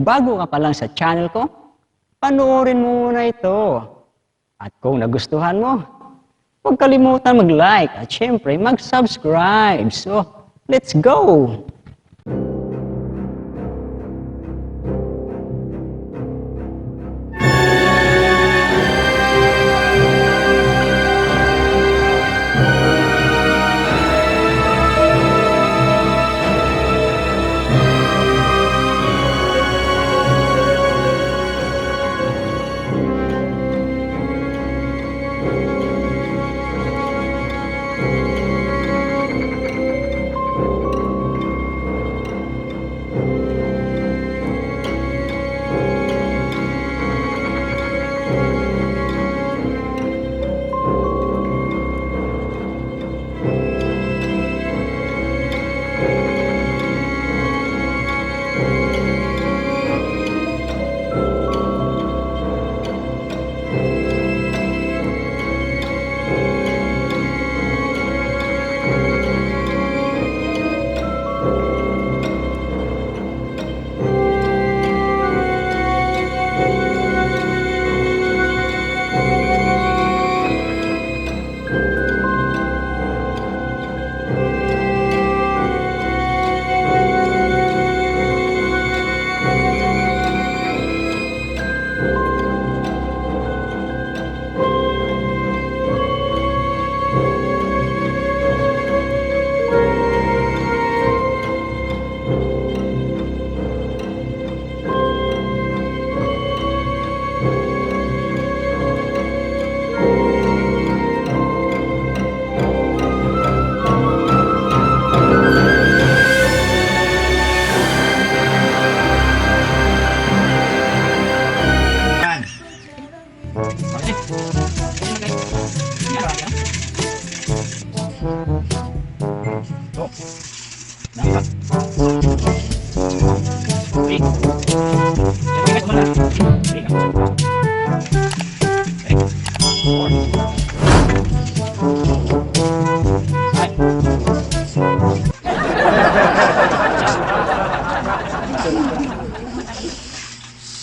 kung bago ka pa lang sa channel ko, panoorin mo muna ito. At kung nagustuhan mo, huwag kalimutan mag-like at syempre mag-subscribe. So, let's go!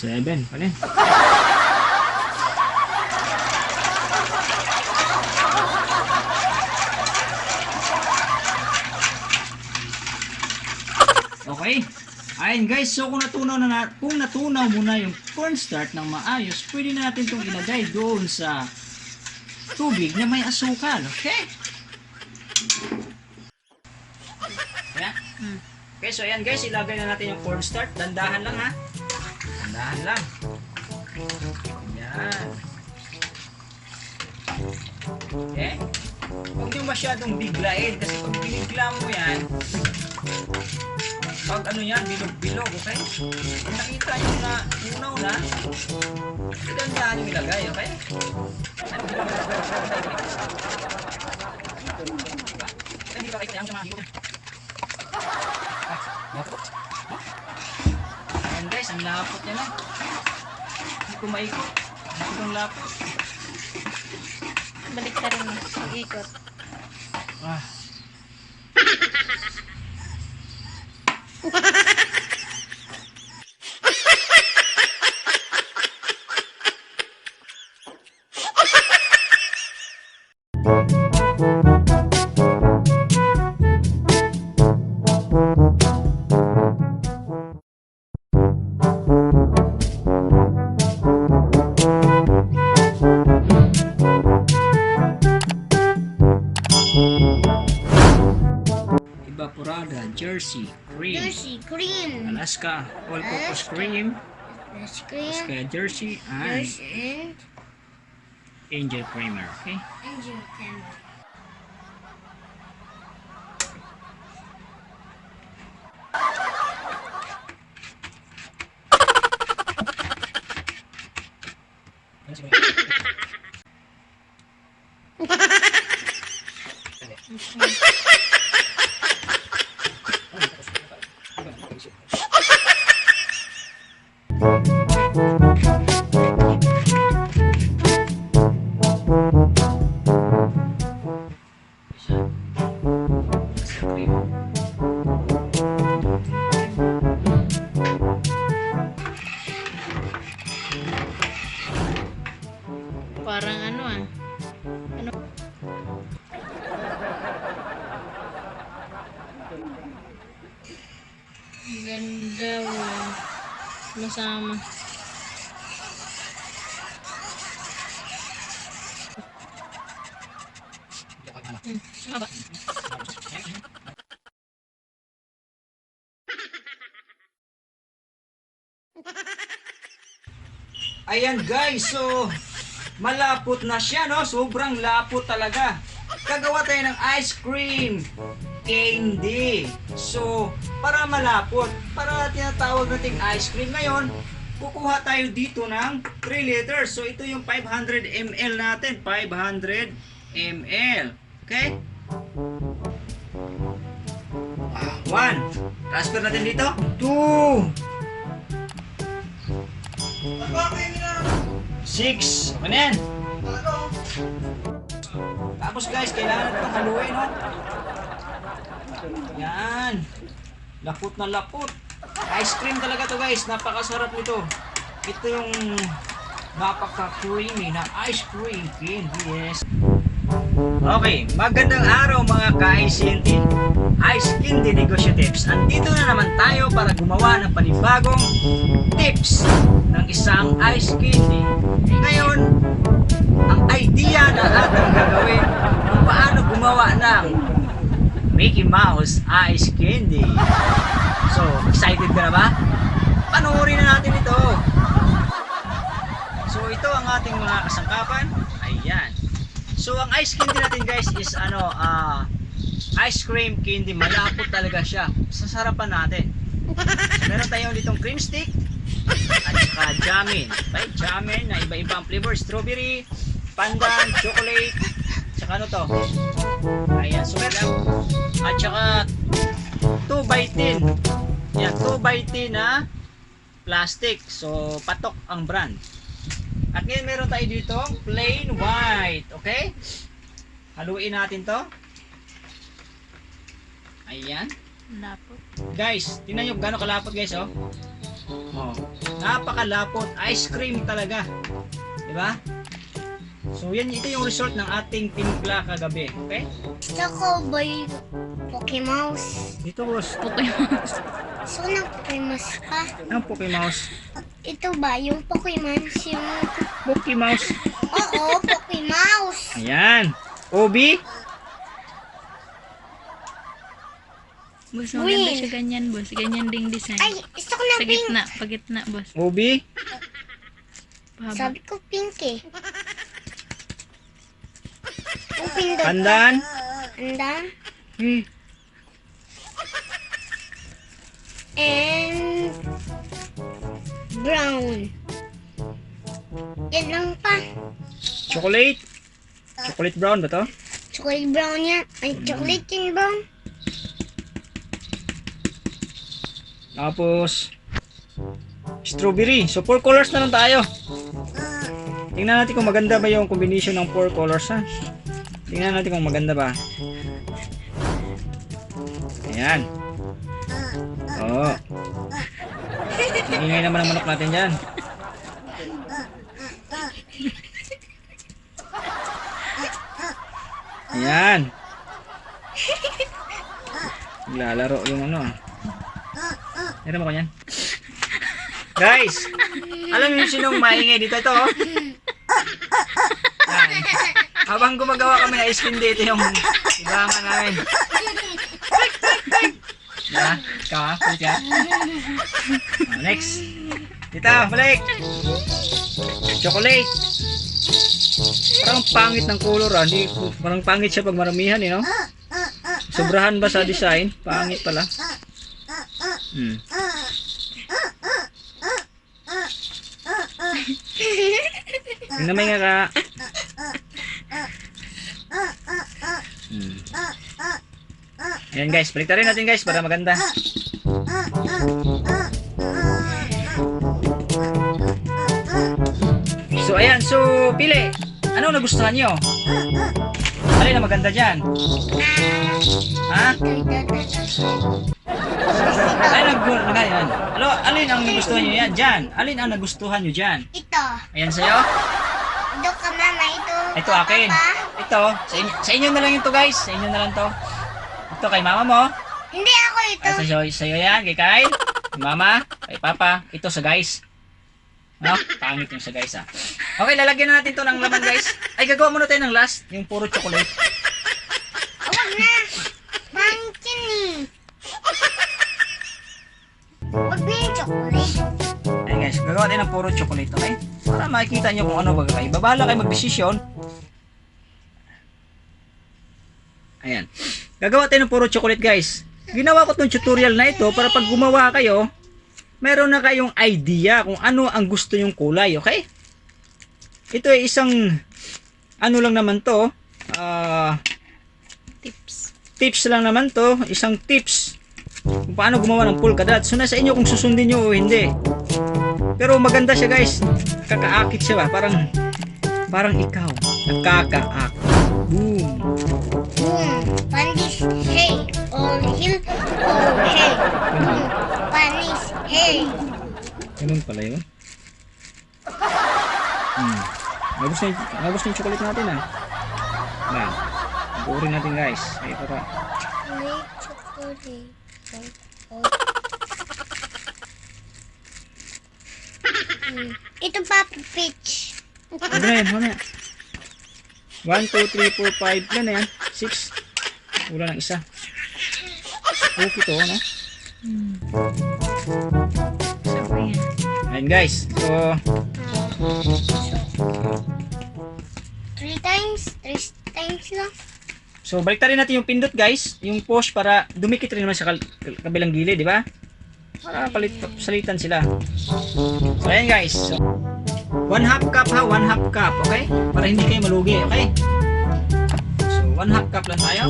Seven, pala. Okay. Ayun guys, so kung natunaw mo na yung cornstarch ng maayos, pwede na natin itong ilagay doon sa tubig na may asukal. Okay? Ayan. Okay, so ayan guys, ilagay na natin yung cornstarch. Dandahan lang ha. Dandahan lang. Ayan. Okay? Huwag nyo masyadong biglain kasi pag binigla mo yan, pag ano yan, bilog-bilog, okay? Kung nakita nyo na unaw na, dandahan nyo ilagay, okay? Hindi ba kayo kayang sa mga higit? Ayan guys, ang lapot niya na. Hindi ko maikot. Hindi ko lapot. Balik ka rin, mag-ikot. Ah. Evaporada, Jersey cream, Jersey cream. Alaska all-purpose cream, Cream. Alaska Jersey, and And Angel Creamer. Okay. Angel cream. Gawin. Masama. Haba. Ayan guys, so malapot na siya, no? Sobrang lapot talaga. Gagawa tayo ng ice cream candy. So, para malapot, para tinatawag nating ice cream ngayon, kukuha tayo dito ng 3 liters. So, ito yung 500 ml natin. 500 ml. Okay? 1. Transfer natin dito. 2. 6. Ano yan? Tapos guys, kailangan natin itong haluin, no? Yan. Lapot na lapot. Ice cream talaga to guys. Napakasarap nito. Ito yung napaka-creamy na ice cream candy. Yes. Okay, magandang araw mga ka-ICNT Ice Candy Negosyo Tips. Andito na naman tayo para gumawa ng panibagong tips ng isang ice candy. Ngayon, ang idea na ating gagawin kung paano gumawa ng Mickey Mouse ice candy. So, excited ka na ba? Panoorin na natin ito. So, ito ang ating mga kasangkapan. Ayan. So, ang ice candy natin guys is ice cream candy. Malapot talaga siya. Sasarapan natin. So, meron tayong ditong cream stick at saka jamin. Okay, jamin na iba-iba ang flavor. Strawberry, pandan, chocolate, saka ano to? Ayan, so meron. At saka 2x10. Yan, 2x10 na plastic. So, patok ang brand. At ngayon meron tayo dito plain white. Okay? Haluin natin to. Ayan. Lapot. Guys, tingnan nyo gano'ng kalapot guys, oh. Oh, napakalapot. Ice cream talaga. Diba? So, ito yung result ng ating timpla kagabi. Okay? Gusto ko ba yung Pokemouse? Dito, boss. Pokemouse. So, nang Pokemouse ka? Ang Pokemouse. Ito ba yung Pokemouse yung... Pokemouse. Oo, Pokemouse. Ayan. Obi. Boss, Green. maganda siya ganyan, boss. Ganyan ding design. Ay, gusto ko na Sa pink. gitna, pagitna, boss. Obi. Pahaba. Sabi ko pink eh. Ang pindot. Pandan. Andan. Eh, And... brown. Yan lang pa. chocolate. Chocolate brown ba to? Chocolate brown yan. Ay, chocolate yan brown. Tapos strawberry. So 4 colors na lang tayo. Tingnan natin kung maganda ba yung combination ng 4 colors, ha. Tingnan natin kung maganda ba. Ayan. Oh. Ingay naman ang manok natin dyan. Ayan. Naglalaro yung ano, ah. Meron mo kanyan? Guys, alam niyo sinong maingay dito? Ito, oh. Yan. Habang gumagawa kami na ice cream dito yung ibangan namin. Diba? Ikaw, ha? Kulit ka? Oh, next. Dito, balik. Chocolate. Parang pangit ng color, ah. Hindi, parang pangit siya pag maramihan, no? Sobrahan ba sa design? Pangit pala. Tingnan mo nga ka. Ayan guys, balik rin natin guys para maganda. So ayan, so pili. Ano nagustuhan nyo? Alin na maganda dyan? Ha? Alin ang nagustuhan nyo yan? Dyan. Alin ang nagustuhan nyo dyan? Ito. Ayan sa'yo? Ito ka mama, ito. Ito akin. Ito. Sa inyo na lang ito guys. Sa inyo na lang to. Ito kay mama mo. Hindi ako ito. Sa'yo yan. Kay Kyle. Mama, kay Papa, ito sa guys. No? Pangit yung sa guys ah. Okay, lalagyan na natin to ng laman guys. Ay, gagawa muna tayo ng last, yung puro chocolate. Huwag na. Pangit yun eh. Huwag na yung chocolate. Ayan guys, gagawa tayo ng puro chocolate, okay? Para makikita nyo kung ano baga kayo. Babahala kayo magdesisyon. Ayan. Gagawa tayo ng puro chocolate guys. Ginawa ko tong tutorial na ito para pag gumawa kayo, meron na kayong idea kung ano ang gusto yung kulay, okay? Ito ay isang ano lang naman to, tips lang naman to, isang tips kung paano gumawa ng polka dot. So nasa inyo kung susundin nyo o hindi. Pero maganda siya guys, kakaakit siya ba? Parang ikaw, nakakaakit. Boom. Boom. Panis. Hey. All hill. All hey. Boom. Panis. Hey. Ganun pala yun. Nabos na yung chocolate natin ah. Na. Buurin natin guys. Ay, para. May chocolate. Ito Papa Peach. Ano na yan? Ano na yan? 1, 2, 3, 4, 5. Yan na yan. 6. Wala ng isa. Okay to, no? Sabi yan. Ayan guys. So, 3 times. 3 times lang. so balik rin natin yung pindot guys. Yung push para dumikit rin naman sa kabilang gilid, di ba? Para salitan sila. So ayan guys. So, 1/2 cup ha. 1/2 cup. Okay? Para hindi kayo malugi. Okay? So 1/2 cup lang tayo.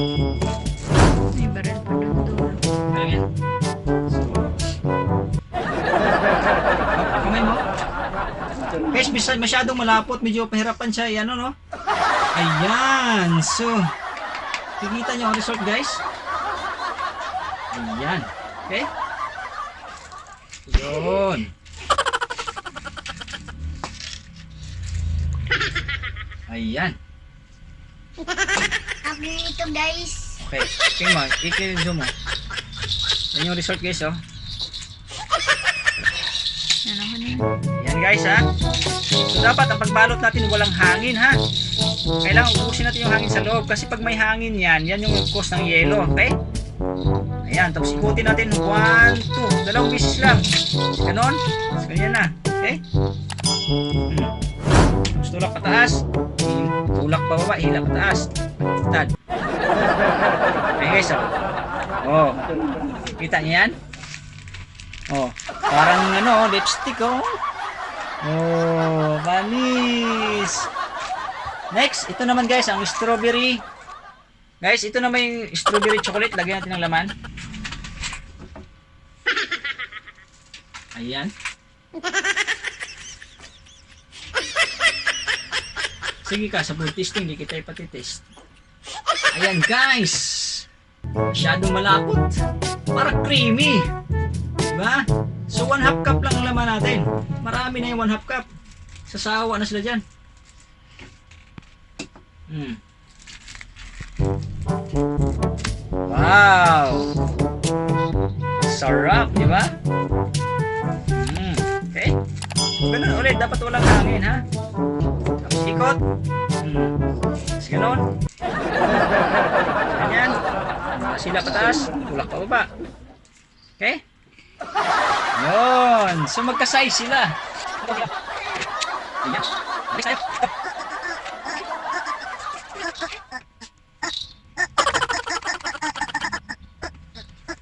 May baril pa doon dulo. Ayan. So, kamay mo. Guys, masyadong malapot. Medyo pahirapan siya. Ayan, no? Ayan. So, kikita nyo ang result, guys. Ayan. Okay? Yun. Ayan. Akin ito guys. Okay. Tingnan mo. I-zoom mo. Yan yung result, guys, oh. Ano ko na yun? Yan guys ha. So dapat ang pagbalot natin walang hangin ha. Kailangan ubusin natin yung hangin sa loob kasi pag may hangin yan yung cause ng yelo. Okay? Ayan. Tapos ikutin natin 1, 2. Dalawang bisis lang. Ganon. Tapos ganyan na. Okay? Tapos tulak pataas. Tulak pababa. Hila pataas. Tad. Okay guys oh. Oh. Kita niyo yan? Oh, parang ano, lipstick oh. Oh, balis. Next, ito naman guys, ang strawberry. Guys, ito naman yung strawberry chocolate. Lagyan natin ng laman. Ayan. Sige ka, sa food testing, hindi kita ipatitest. Ayan guys. Masyadong malapot. Parang creamy. Diba? So 1/2 cup lang ang laman natin. Marami na yung 1/2 cup. Sasawa na sila dyan. Wow! Sarap, diba? Okay? Ganun ulit. Dapat walang hangin, ha? Tapos ikot. Tapos ganun. Ganyan. Sila pataas. Tulak pa baba. Okay? Yun. So magka-size sila. Ayan. Balik tayo.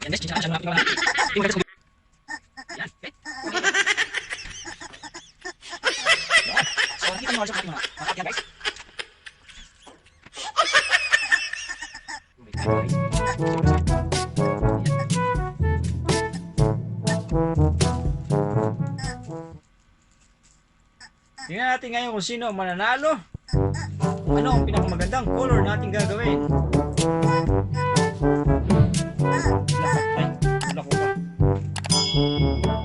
Yan guys. Siya mga pila. Yan. Okay. So kita nyo sa mga makakyan guys. Tingnan natin ngayon kung sino ang mananalo. Ano ang pinakamagandang color natin gagawin. Ay, wala ko pa.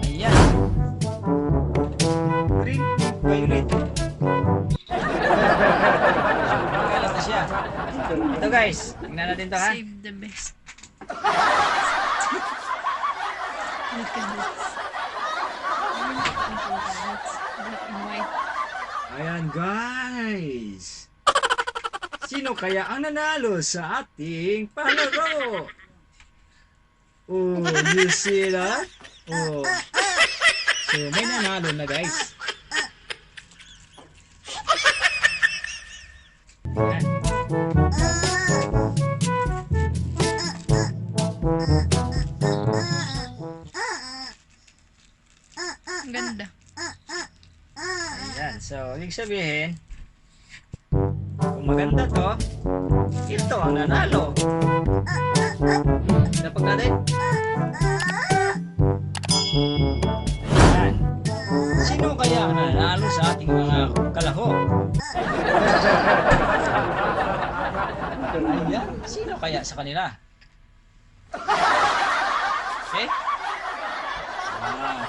Ayan. Green, pink, violet. Magalat na siya. Ito guys, tingnan natin to ha. Save the best. Look at this. It's black and white. Ayan guys. Sino kaya ang nanalo sa ating palaro? Oh, you see that? Oh. So, may nanalo na guys. Ayan. Ang ganda. Ayan. So, ibig sabihin, kung maganda to, ito ang nanalo. Dapat natin. Ayan. Sino kaya ang nanalo sa ating mga kalahok? Ayan. Sino kaya sa kanila? Okay?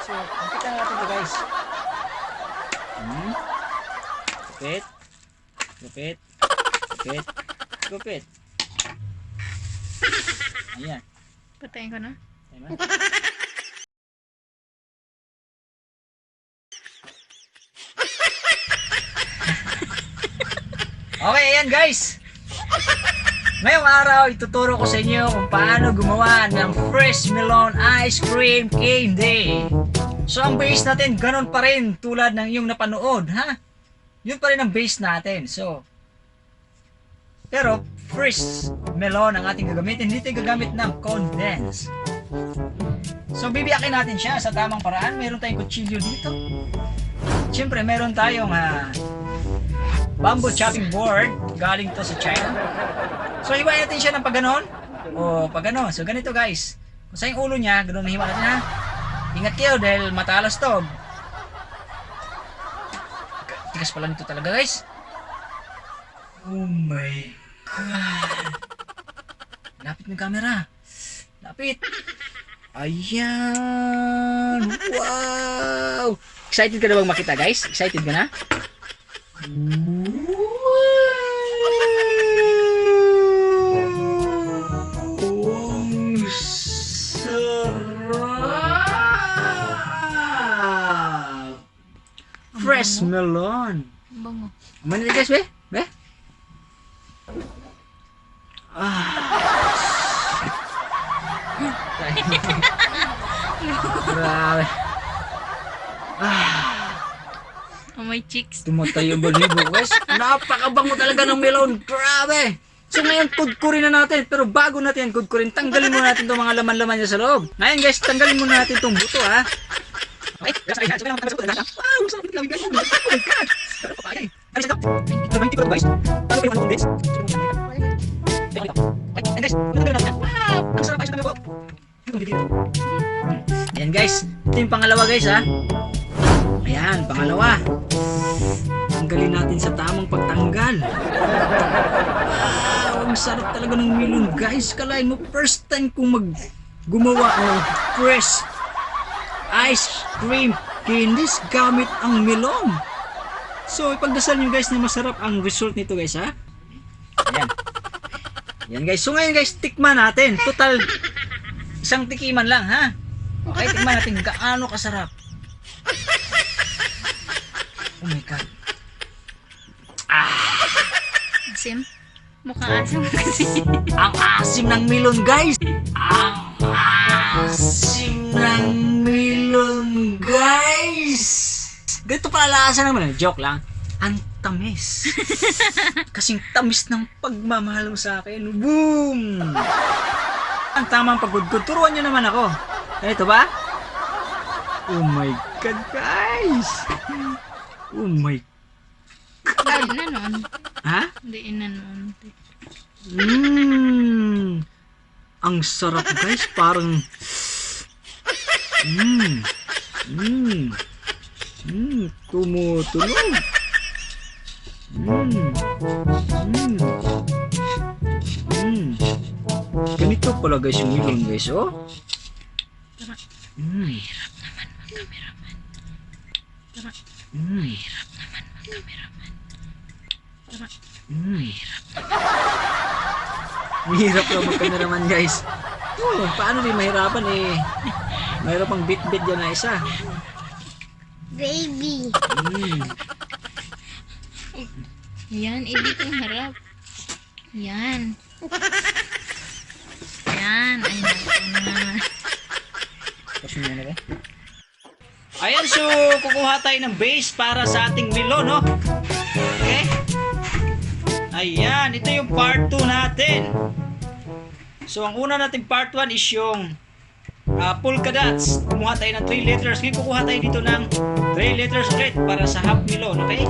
So, kumpitan natin ito guys. Gupit. Gupit. Gupit. Gupit. Ayan. Patayin ko na. Diba? Okay, ayan guys. Ngayong araw, ituturo ko sa inyo kung paano gumawa ng fresh melon ice cream candy. So, ang base natin, ganun pa rin tulad ng yung napanood, ha? Yun pa rin ang base natin. So, pero fresh melon ang ating gagamitin. Hindi tayo gagamit ng condensed. So, bibiyakin natin siya sa tamang paraan. Meron tayong kutsilyo dito. Siyempre, meron tayong bamboo chopping board. Galing to sa China. So, hiwain natin siya ng pagganon. O, pagganon. So, ganito guys. Kung sa yung ulo niya, ganon na hiwa natin ha. Ingat kayo dahil matalas to. Tigas pala nito talaga guys. Oh my God. Lapit ng camera. Lapit. Ayan. Wow. Excited ka na bang makita guys? Excited ka na? Fresh melon. Ang bango. Mana guys, be? Be? Grabe. Oh, my cheeks. Tumatay yung balibo, guys. Napakabango talaga ng melon. Grabe. So ngayon, kudkurin na natin. Pero bago natin kudkurin, tanggalin muna natin itong mga laman-laman niya sa loob. Ngayon guys, tanggalin muna natin itong buto, ha? Okay, guys, okay, so, wow, sarap lang guys. Oh my God. Okay. Ano siya ito? 20 ko guys. Paano kayo ano this? Okay, guys, ano natin? Wow, ang sarap guys. Ayan guys, ito yung pangalawa guys, ha? Ayan, pangalawa. Tanggalin natin sa tamang pagtanggal. Wow, ang sarap talaga ng melon guys. Kalahin mo, first time kong gumawa ng fresh ice cream candies gamit ang melon. So, ipagdasal nyo guys na masarap ang result nito guys, ha? Ayan. Ayan guys. So ngayon guys, tikman natin. Total, isang tikiman lang, ha? Okay, tikman natin gaano kasarap. Oh my God. Asim. Mukhang asim kasi. Ang asim ng melon guys. Ang asim ng melon guys. Ganito pala lasa naman. Joke lang. Ang tamis. Kasing tamis ng pagmamahal mo sa akin. Boom! Ang tamang pagudgod. Turuan nyo naman ako. Ito ba? Oh my God guys. Oh my God. Hindi na noon. Ha? Hindi na noon. Ang sarap guys, parang tumutunog. Ganito pala guys yung melon guys, oh. Mahirap naman mag-cameraman. Mahirap naman mag-cameraman. Mahirap lang mag-cameraman guys. Oh, paano di mahirapan eh? Mayroon pang bit-bit dyan na isa. Baby. Mm. Yan, dito ang harap. Yan. Yan. Ay, naku na. Tapos mo na ba? Ayan, so kukuha tayo ng base para sa ating melon, no? Okay? Ayan, ito yung part 2 natin. So, ang una nating part 1 is yung polka dots. Kumuha tayo ng 3 letters. Ngayon, kukuha tayo dito ng 3 letters ulit para sa half melon, okay?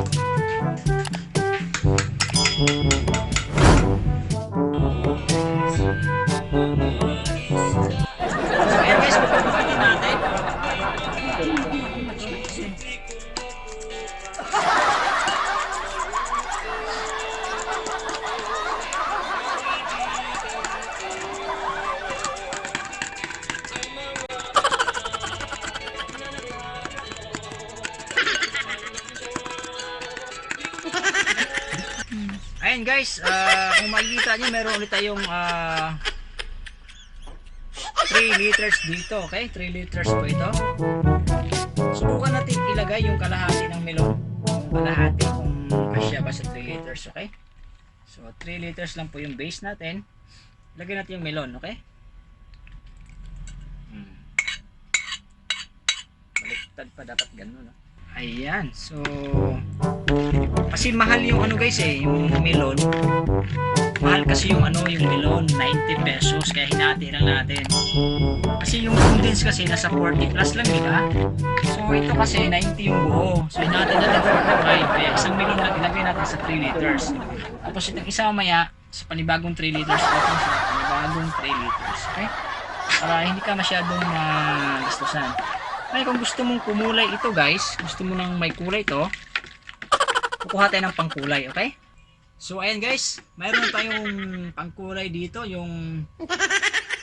So, ayan guys, kukuha natin. Ayan guys, kung makikita nyo, meron ulit tayong 3 liters dito, okay? 3 liters po ito. Subukan natin ilagay yung kalahati ng melon. Yung kalahati kung kasya ba sa 3 liters, okay? So 3 liters lang po yung base natin. Lagyan natin yung melon, okay? Baliktad pa, dapat ganun, no? Ayan, so kasi mahal yung ano guys yung melon. Mahal kasi yung yung melon, 90 pesos, kaya hinati lang natin. Kasi yung condense kasi nasa 40 plus lang, di ba? So ito kasi 90 yung buo. So hinati natin 45, kaya isang melon lang ilagay natin sa 3 liters. Tapos itong isa mamaya sa panibagong 3 liters, ito sa panibagong 3 liters, okay? Para hindi ka masyadong gastusan. Ay, kung gusto mong kumulay ito guys, gusto mo nang may kulay ito, kukuha tayo ng pangkulay, okay? So ayan guys, mayroon tayong pangkulay dito, yung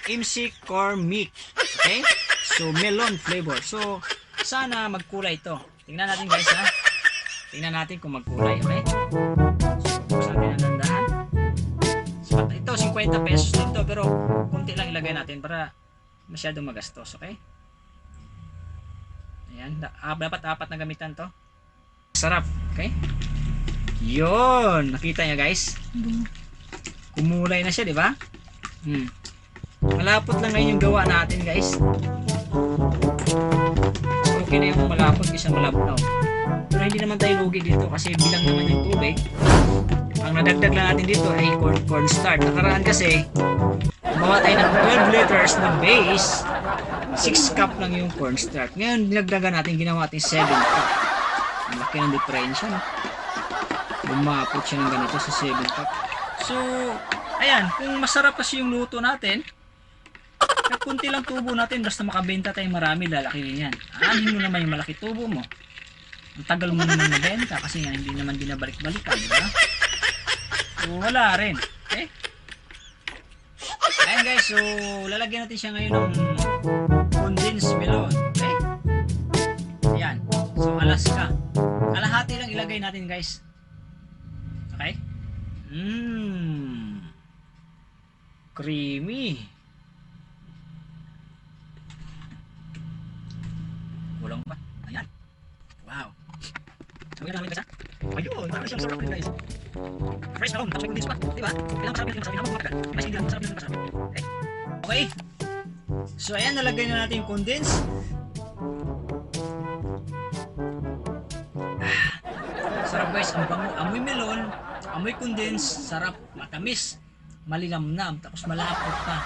MC Corn Mix, okay? So melon flavor. So sana magkulay ito. Tingnan natin guys ha. Tingnan natin kung magkulay, okay? So buksan natin ang dandahan. So ito 50 pesos dito, pero kunti lang ilagay natin para masyadong magastos, okay? Ayan, dapat 4 na gamitan to. Sarap, okay? Yun, nakita niya guys. Kumulay na siya, di ba? Malapot lang ngayon yung gawa natin guys. So, okay na yung malapot kaysa malabnaw. Pero hindi naman tayo lugi dito kasi bilang naman yung tubig. Ang nadagdag lang natin dito ay cornstarch. Nakaraan kasi gumawa tayo ng 12 liters na base, 6 cup lang yung cornstarch. Ngayon dinagdagan natin, ginawa natin 7 cup. Ang laki ng diferensya, no? Lumapot siya ng ganito sa 7 cup. So ayan, kung masarap kasi yung luto natin, at kunti lang tubo natin, basta makabenta tayong marami, lalaki din yan. Anin mo naman yung malaki tubo mo, ang tagal mo naman mabenta kasi nga hindi naman binabalik-balikan, di ba? So wala rin, okay? Ayan guys, so lalagyan natin siya ngayon ng condensed melon, okay? Ayan, so Alaska. Kalahati lang ilagay natin guys, okay? Creamy. Kulang pa. Ayan. Wow. So, yan namin guys ha. Ayun, parang siyang sarap guys. Fresh melon, tapos may condensed pa. Diba? Kailangan masarap yung masarap. Matagal. Mas hindi lang masarap yung masarap. Okay. Okay. So, ayan, nalagay na natin yung condensed. Sarap guys. Ang bango. Amoy melon. Amoy condensed. Sarap. Matamis. Malinamnam. Tapos malapot pa.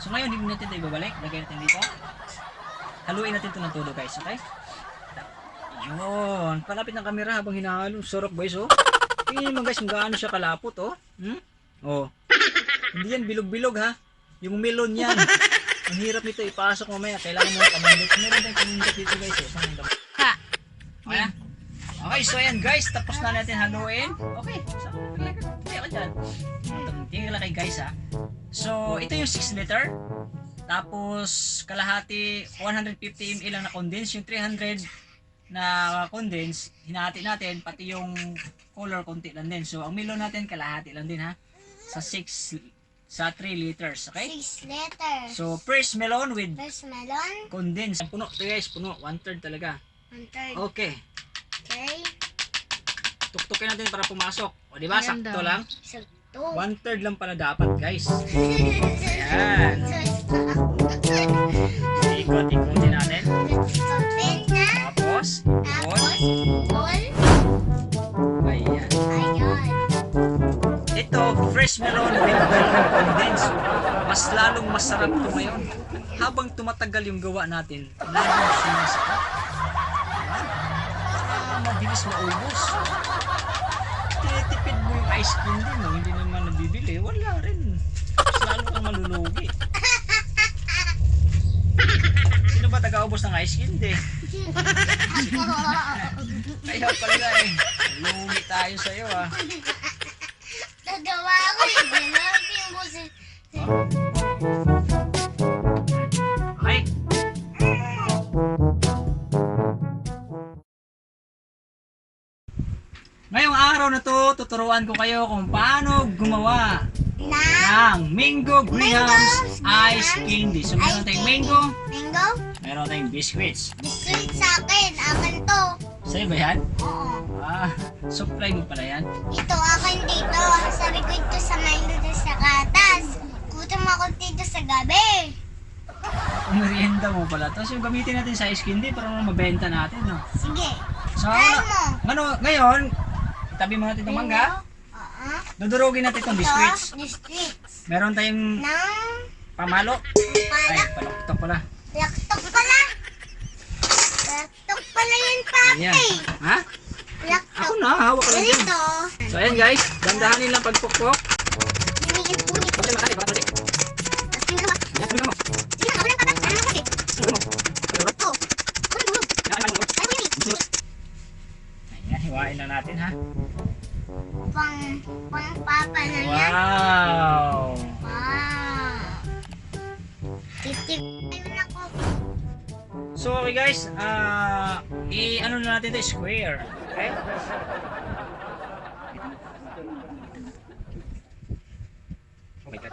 So, ngayon, hindi natin ito ibabalik. Lagay natin dito. Haluin natin ito ng todo guys, okay? Yun, palapit ng camera habang hinahalo. Sarap guys, oh. Tingnan naman guys kung gaano siya kalapot, oh. Oh. Hindi yan bilog-bilog ha. Yung melon yan. Ang hirap nito ipasok mamaya. Kailangan mo kamundot. Meron tayong kamundot dito guys, eh. Saan yung Ha. okay. Okay, so ayan guys, tapos na natin haluin. Okay, so hindi ako dyan. Tingnan lang kay guys ha. So, ito yung 6 liter. Tapos kalahati 150 ml lang na condense, yung 300 na condense hinahati natin, pati yung color konti lang din. So ang melon natin kalahati lang din ha, sa 6 sa 3 liters, okay? 6 liters. So, fresh melon with First melon. condensed. Puno to guys, puno. 1/3 talaga. 1/3. Okay. Okay. Tuktukin natin para pumasok. O, di ba? Ayan Sakto daw. lang. So, 1/3 lang pala dapat, guys. Ayan. Ikot-ikotin natin. Open na. Tapos, ikot. Tapos, pull. Ayan. Ayan. Ito, fresh melon with melon condensed. Mas lalong masarap to ngayon. Habang tumatagal yung gawa natin, lalong sumasarap. Para mabilis maubos. Tinitipid mo yung ice cream din, no? Hindi naman nabibili. Wala rin. Mas lalo kang malulugi. Sino ba taga-ubos ng ice cream? Hindi. Kaya pala eh. Lugi tayo sa'yo ah. Nagawa ko eh. Ginamit yung busi. Okay? Ngayong araw na to, tuturuan ko kayo kung paano gumawa Na. ng Mango Grahams Ice Candy. So meron tayong mango, Mango? meron tayong biscuits. Biscuit sa akin. Akin to. Sa'yo ba yan? Oo. Supply mo pala yan. Ito akin dito. Sabi ko ito sa mango dito sa katas. Gutom ako dito sa gabi. Merienda mo pala to. So gamitin natin sa ice candy para mabenta natin. No? Sige. So, Ano? ngayon, itabi mo natin itong mangga. Oo. Dudurugin natin itong biscuits. Ito, biscuits. Meron tayong Nang pamalo. Ay, palak. paloktok pala. Laktok pala. Laktok pala yun, papi. Ayan. Ha? Laktok. Ako na, hawak ko lang dyan. Ganito. So ayan guys, dandahanin lang pagpukpok. Hinigin po nito. Pati makali, baka pati. Tapos tingnan mo. Yan, tingnan mo. Sige, ako lang papa. Ano kasi? Tingnan mo. Tingnan mo. Oh. Ano mo? Yan, yan, yan. Ano mo yun? Ayan, hiwain na natin ha. Pang papa na yan. Wow! Wow. Titipin ako. So okay guys, i-ano na natin ito, square. Okay? Oh my God.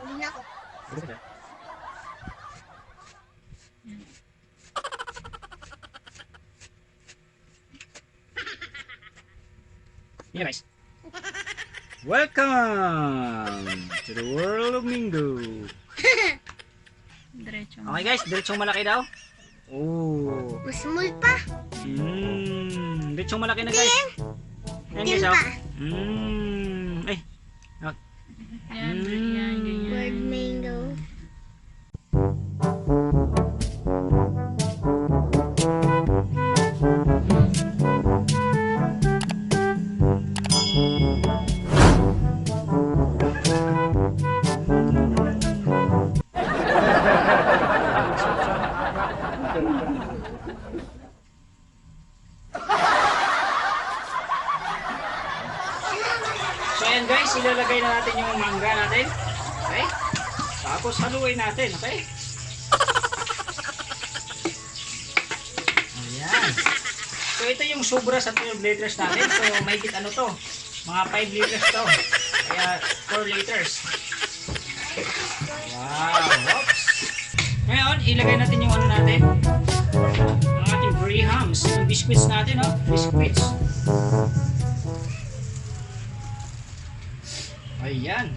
Hindi na ako. Yeah, guys. Welcome to the world of Mingo. Diretso. Okay guys, diretsong malaki daw. Oh. Mas small pa. Diretsong malaki na guys. Ayan guys, Tim oh. pa. Ay. Yan, yan, ganyan. Bird mango. So ayan guys, ilalagay na natin yung mangga natin. Okay? Tapos haluin natin, okay? Ayan. So ito yung sobra sa 12 liters natin. So may kit ano to? Mga 5 liters to. Kaya 4 liters. Wow. Oops. Ngayon, ilagay natin yung ano natin. Ang ating Grahams. Yung biscuits natin, oh. Biscuits. Ayan.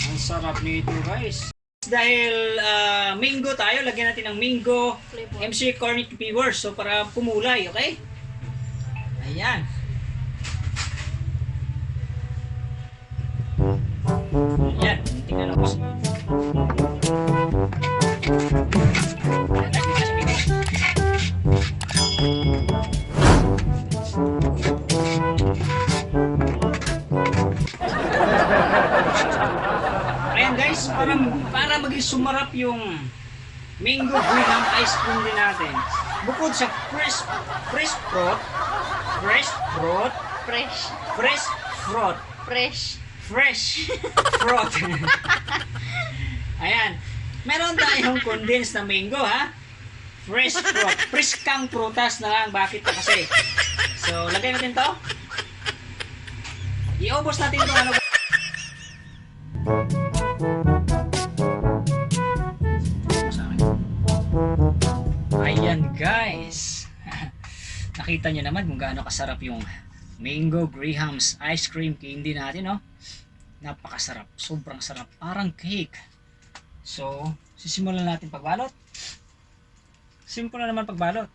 Ang sarap nito guys. Dahil mango tayo, lagyan natin ng mango MC Cornic Peppers. So para pumulay, okay? Ayan. Ayan, tingnan ako. Ayan guys, para maging sumarap yung mango graham ice cream din natin. Bukod sa fresh fruit, Fresh. fresh fruit. Ayan. Meron tayong condensed na mango ha. Fresh fruit. Fresh kang prutas na lang. Bakit pa kasi? So, lagay natin to. iubos natin itong ano. Ayan guys. Nakita nyo naman kung gaano kasarap yung Mango Graham's ice cream candy natin, no? Napakasarap. Sobrang sarap. Parang cake. So, sisimulan natin pagbalot. Simple na naman pagbalot.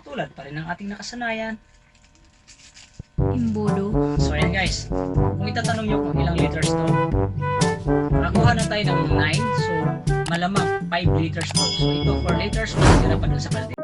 Tulad pa rin ng ating nakasanayan. Imbulo. So, ayan guys. Kung itatanong nyo kung ilang liters to, nakuha na tayo ng 9. So, malamang 5 liters to. So, ito 4 liters. Matira pa dun sa kalde.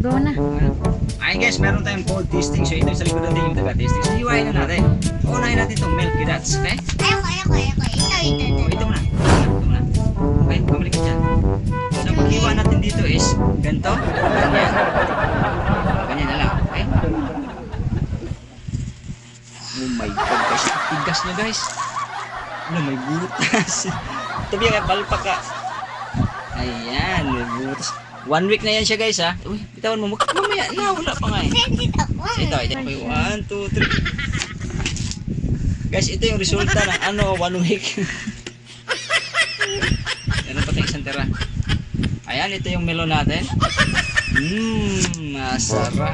Go na. Ayun guys, meron tayong cold tasting. So, ito sa likod natin yung taga-tasting. So, hiwain na natin. Unahin natin itong Milky Dots, okay? Ayoko. Ito. Ito muna. Okay, bumalik ka dyan. So, paghiwa natin dito is ganito. Ganyan. Ganyan na lang, okay? Oh my God, guys. Tigas niya, guys. Ano, may butas. Tabi ka, palpak ka. Ayan, may butas. 1 week na yan siya, guys, ha? Uy, bitawan mo. Mamaya na, wala pa nga eh. Sensitive ako. So, ito. 1, 2, 3. Guys, ito yung resulta ng 1 week. Meron pa tayong isang tira. Ayan, ito yung melon natin. Masarap.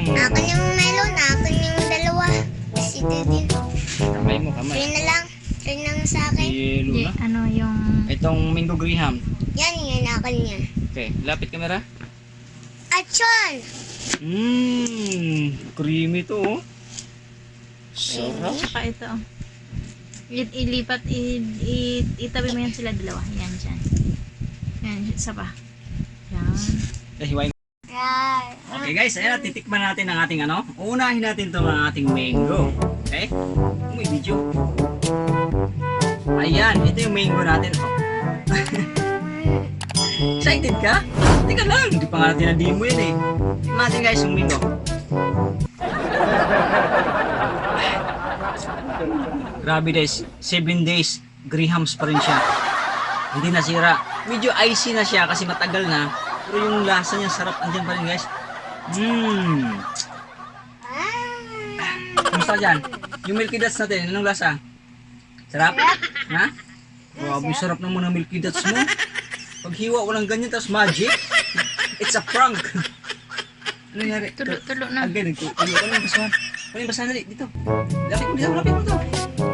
Akin yung melon, akin yung dalawa. Kasi ito din. Kamay mo, kamay. Try na lang. Try na lang sa akin. Yelo Di, na. ano yung... Itong Mango Graham. Yan akin yan. Okay, lapit camera. Achon! Creamy to, oh. Sarap. Saka ito. Ilipat, itabi mo yan sila dalawa. Yan, dyan. Yan, isa pa. Yan. Hiwain. Yan. Okay guys, ayan, titikman natin ang ating ano. Unahin natin itong ating mango. Okay? May video. Ayan, ito yung mango natin. Excited ka? Teka lang, hindi pa nga natin na-demo yan eh. Tignan natin guys yung mango. Grabe guys, 7 days, Graham's pa rin siya. Hindi nasira. Medyo icy na siya kasi matagal na. Pero yung lasa niya sarap, andyan pa rin guys. Kumusta dyan? Yung Milky Dots natin, anong lasa? Sarap? Ha? Grabe, sarap naman ng Milky Dots mo. Pag hiwa, walang ganyan, tapos magic. It's a prank. Ano nangyari? Tulo na. Agad, nagtulo. Ano yung basahan? Ano yung basahan? Dito. Lapit mo to.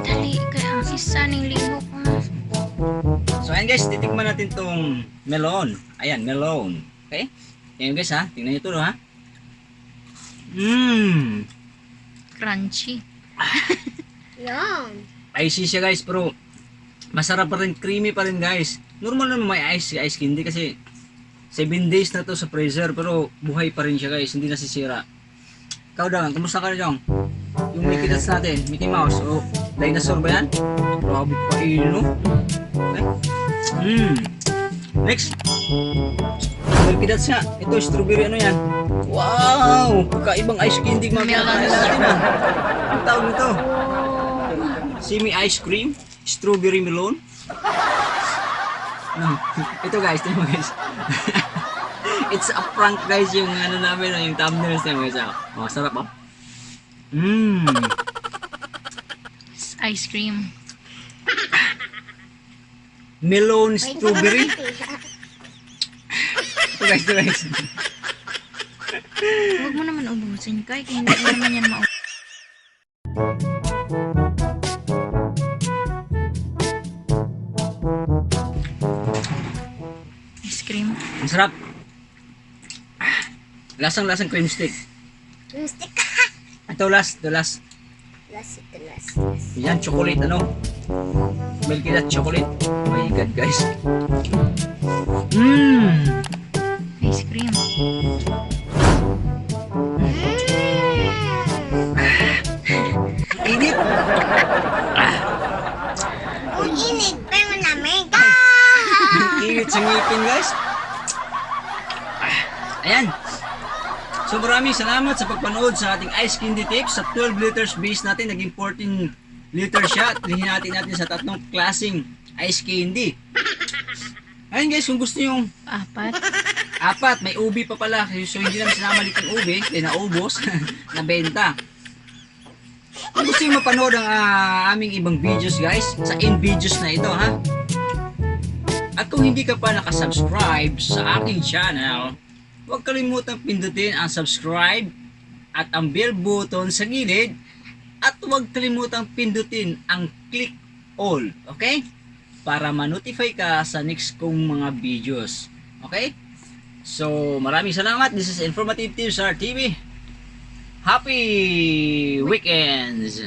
Dali, kaya ang isa ng lihok na. So, ayan guys, titikman natin tong melon. Ayan, melon. Okay? Ayan guys ha, tingnan nyo ito ha. Crunchy. Yan. Icy siya guys, pero masarap pa rin, creamy pa rin guys. Normal naman may ice candy kasi 7 days na to sa freezer, pero buhay pa rin siya guys, hindi nasisira. Ikaw Dang, kumusta ka na Dang? Yung Mickey Dots natin, Mickey Mouse, o dinosaur ba yan? Grabe pa no? Okay? Next. Mickey Dots nga, ito strawberry ano yan? Wow! Kakaibang ice candy mga kinakain natin ah. Ang tawag nito? Semi ice cream, strawberry melon. No. Ito guys, ito guys. It's a prank guys yung ano namin, yung thumbnails namin guys. Oh, sarap oh. Ice cream. Melon strawberry. Ito guys. Huwag mo naman ubusin kay hindi mo naman yan mau. Ice cream. Ang sarap. Lasang cream stick. Gusto ka. Ito last. Last. Yan, chocolate ano? Milky Nut chocolate. Oh my God, guys. Ice cream. Init. Ang init, pero malamig. Init sa ngipin, guys. Ayan. So maraming salamat sa pagpanood sa ating ice candy tips. Sa 12 liters base natin, naging 14 liters siya. Hinati natin sa tatlong klaseng ice candy. Ayun guys, kung gusto yung 4. apat, may ubi pa pala. So hindi naman sinama dito yung ubi, kaya naubos, nabenta. Kung gusto yung mapanood ang aming ibang videos guys, sa end videos na ito ha. At kung hindi ka pa nakasubscribe sa aking channel, huwag kalimutang pindutin ang subscribe at ang bell button sa gilid at huwag kalimutang pindutin ang click all, okay? Para ma-notify ka sa next kong mga videos, okay? So, maraming salamat. This is Informative Tips TV. Happy weekends!